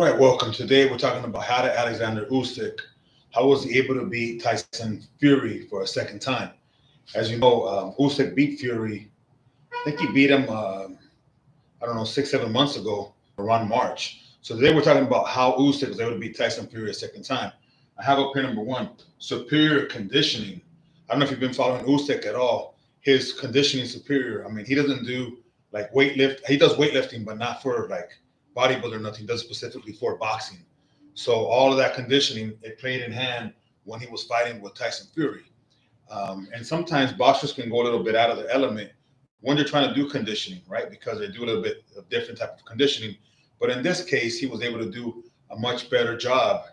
All right, welcome. Today we're talking about how did Alexander Usyk, how was he able to beat Tyson Fury for a second time? As you know, Usyk beat Fury. I think he beat him, I don't know, 6, 7 months ago around March. So today we're talking about how Usyk was able to beat Tyson Fury a second time. I have up here number one, superior conditioning. I don't know if you've been following Usyk at all. His conditioning is superior. I mean, he doesn't do like weightlift. He does weightlifting, but not for like bodybuilder or nothing. He does specifically for boxing. So all of that conditioning, it played in hand when he was fighting with Tyson Fury. And sometimes boxers can go a little bit out of their element when they're trying to do conditioning, right? Because they do a little bit of different type of conditioning. But in this case, he was able to do a much better job.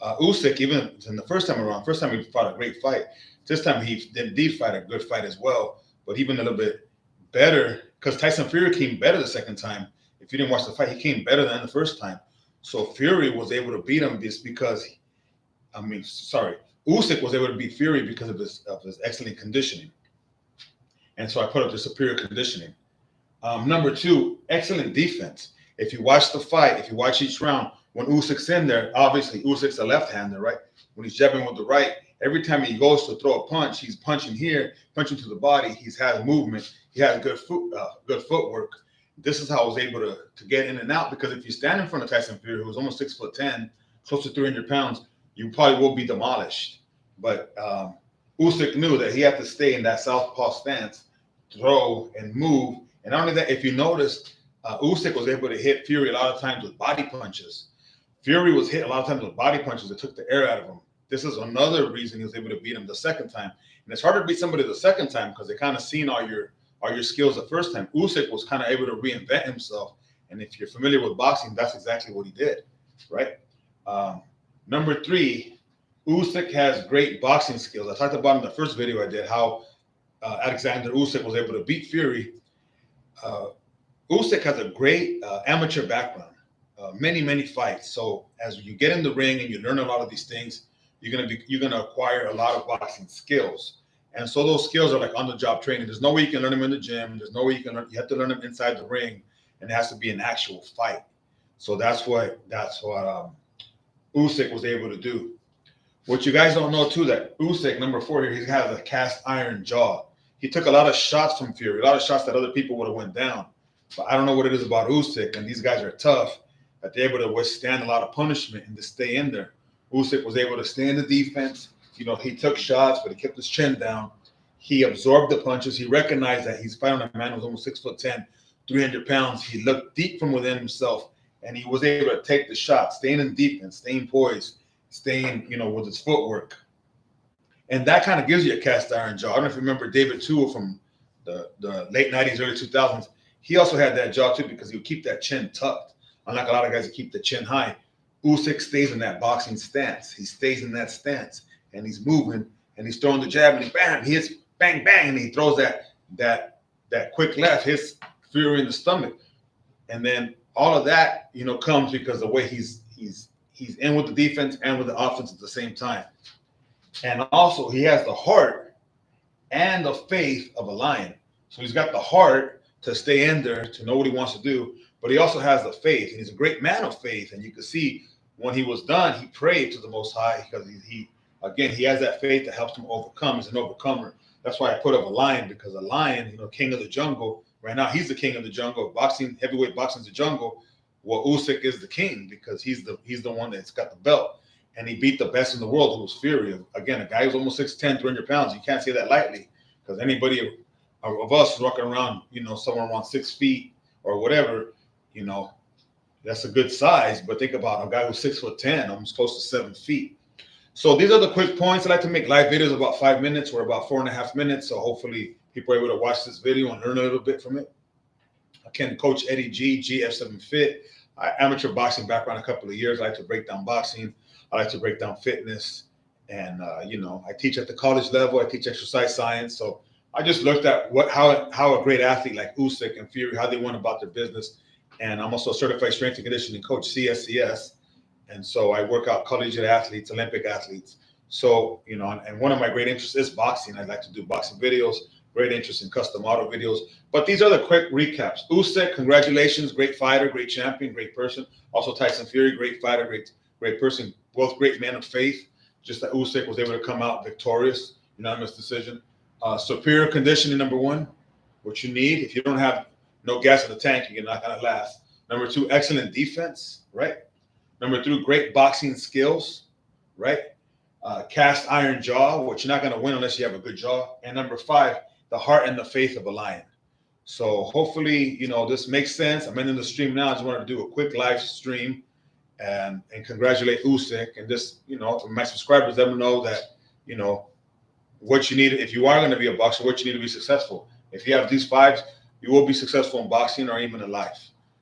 Usyk, even in the first time around, first time he fought a great fight. This time he did fight a good fight as well, but even a little bit better because Tyson Fury came better the second time. If you didn't watch the fight, he came better than the first time. So Fury was able to beat him just because, Usyk was able to beat Fury because of his excellent conditioning. And so I put up the superior conditioning. Number two, excellent defense. If you watch the fight, if you watch each round, when Usyk's in there, obviously Usyk's a left-hander, right? When he's jabbing with the right, every time he goes to throw a punch, he's punching here, punching to the body. He's had movement. He has good footwork. This is how I was able to get in and out because if you stand in front of Tyson Fury, who's almost 6'10", close to 300 pounds, you probably will be demolished. But Usyk knew that he had to stay in that southpaw stance, throw and move. And not only that, if you noticed, Usyk was able to hit Fury a lot of times with body punches. Fury was hit a lot of times with body punches that took the air out of him. This is another reason he was able to beat him the second time. And it's hard to beat somebody the second time because they kind of seen all your skills the first time. Usyk was kind of able to reinvent himself. And if you're familiar with boxing, that's exactly what he did, right? Number three, Usyk has great boxing skills. I talked about in the first video I did how Alexander Usyk was able to beat Fury. Usyk has a great amateur background, many fights. So as you get in the ring and you learn a lot of these things, you're gonna acquire a lot of boxing skills. And so those skills are like on-the-job training. There's no way you can learn them in the gym. There's no way you can learn. You have to learn them inside the ring, and it has to be an actual fight. So that's what Usyk was able to do. What you guys don't know too, that Usyk, number four here, he has a cast iron jaw. He took a lot of shots from Fury, a lot of shots that other people would have went down. But I don't know what it is about Usyk, and these guys are tough, that they're able to withstand a lot of punishment and to stay in there. Usyk was able to stay in the defense. You know, he took shots, but he kept his chin down. He absorbed the punches. He recognized that he's fighting a man who's almost 6'10", 300 pounds. He looked deep from within himself, and he was able to take the shot, staying in defense, staying poised, staying, with his footwork. And that kind of gives you a cast iron jaw. I don't know if you remember David Toole from the late 90s, early 2000s. He also had that jaw too because he would keep that chin tucked. Unlike a lot of guys that keep the chin high, Usyk stays in that boxing stance. He stays in that stance, and he's moving, and he's throwing the jab, and he hits bang, bang, and he throws that quick left, hits Fury in the stomach. And then all of that, comes because the way he's in with the defense and with the offense at the same time. And also, he has the heart and the faith of a lion. So he's got the heart to stay in there, to know what he wants to do, but he also has the faith, and he's a great man of faith. And you can see when he was done, he prayed to the Most High because he has that faith that helps him overcome. He's an overcomer. That's why I put up a lion, because a lion, king of the jungle. Right now, he's the king of the jungle. Boxing, heavyweight boxing is the jungle. Well, Usyk is the king because he's the one that's got the belt. And he beat the best in the world, who was Fury. Again, a guy who's almost 6'10", 300 pounds. You can't say that lightly because anybody of us walking around, somewhere around 6 feet or whatever, that's a good size. But think about a guy who's 6'10", almost close to 7 feet. So these are the quick points. I like to make live videos about 5 minutes or about 4.5 minutes. So hopefully people are able to watch this video and learn a little bit from it. Again, Coach Eddie G, GF7 Fit. Amateur boxing background a couple of years. I like to break down boxing. I like to break down fitness. And, I teach at the college level. I teach exercise science. So I just looked at how a great athlete like Usyk and Fury, how they went about their business. And I'm also a certified strength and conditioning coach, CSCS. And so I work out collegiate athletes, Olympic athletes. So, and one of my great interests is boxing. I'd like to do boxing videos. great interest in custom auto videos. But these are the quick recaps. Usyk, congratulations, great fighter, great champion, great person. Also Tyson Fury, great fighter, great person. Both great men of faith. Just that Usyk was able to come out victorious, unanimous decision. Superior conditioning, number one, what you need. If you don't have no gas in the tank, you're not gonna last. Number two, excellent defense, right? Number three, great boxing skills, right? Cast iron jaw, which you're not going to win unless you have a good jaw. And number five, the heart and the faith of a lion. So hopefully, this makes sense. I'm ending the stream now. I just wanted to do a quick live stream and congratulate Usyk. And just, for my subscribers, let them know that, what you need, if you are going to be a boxer, what you need to be successful. If you have these five, you will be successful in boxing or even in life.